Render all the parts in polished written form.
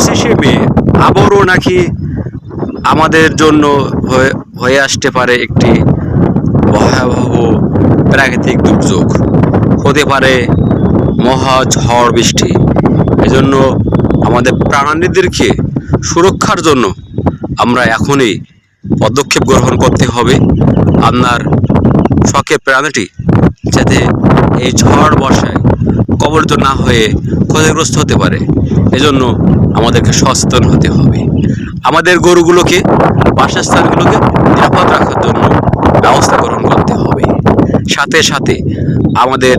হিসেবে আবারও নাকি আমাদের জন্য হয়ে আসতে পারে একটি ভয়াবহ প্রাকৃতিক দুর্যোগ, হতে পারে মহা ঝড় বৃষ্টি। এজন্য আমাদের প্রাণীদেরকে সুরক্ষার জন্য আমরা এখনই পদক্ষেপ গ্রহণ করতে হবে। আপনার শখের প্রাণীটি যাতে এই ঝড় বর্ষায় কবলিত না হয়ে ক্ষতিগ্রস্ত হতে পারে, এজন্য আমাদেরকে সচেতন হতে হবে। আমাদের গরুগুলোকে, বাসস্থানগুলোকে নিরাপদ রাখার জন্য ব্যবস্থা গ্রহণ করতে হবে। সাথে সাথে আমাদের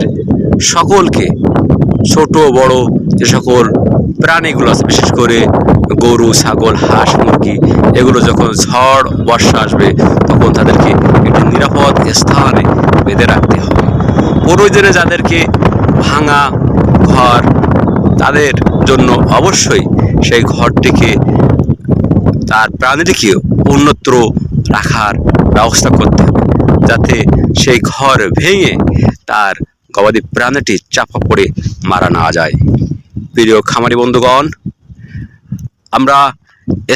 সকলকে, ছোট বড় যে সকল প্রাণীগুলো আছে, বিশেষ করে গরু, ছাগল, হাঁস, মুরগি, এগুলো যখন ঝড় বর্ষা আসবে তখন তাদেরকে একটি নিরাপদ স্থানে বেঁধে রাখতে হবে। প্রয়োজনে যাদেরকে ভাঙা ঘর, তাদের জন্য অবশ্যই সেই ঘরটিকে, তার প্রাণীটিকে অন্যত্র রাখার ব্যবস্থা করতে হবে, যাতে সেই ঘর ভেঙে তার গবাদি প্রাণীটি চাপা পড়ে মারা না যায়। প্রিয় খামারি বন্ধুগণ, আমরা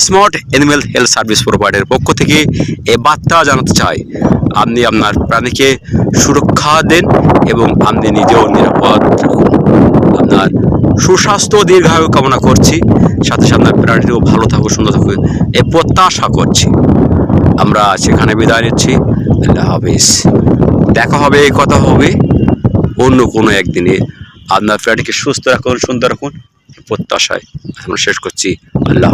স্মার্ট অ্যানিম্যাল হেলথ সার্ভিস প্রোভাইডারের পক্ষ থেকে এই বার্তা জানাতে চাই, আপনি আপনার প্রাণীকে সুরক্ষা দেন এবং আপনি নিজেও নিরাপদ রাখুন। আপনার সুস্বাস্থ্য দীর্ঘায়ু কামনা করছি, সাথে সাথে আপনার প্রাণীটিও ভালো থাকুক, সুন্দর থাকুক এ প্রত্যাশা করছি। আমরা সেখানে বিদায় নিচ্ছি। আল্লাহ হাফিজ। দেখা হবে, কথা হবে অন্য কোনো একদিনে। আপনার প্রাণীকে সুস্থ রাখুন, সুন্দর রাখুন প্রত্যাশায় আমরা শেষ করছি। আল্লাহ।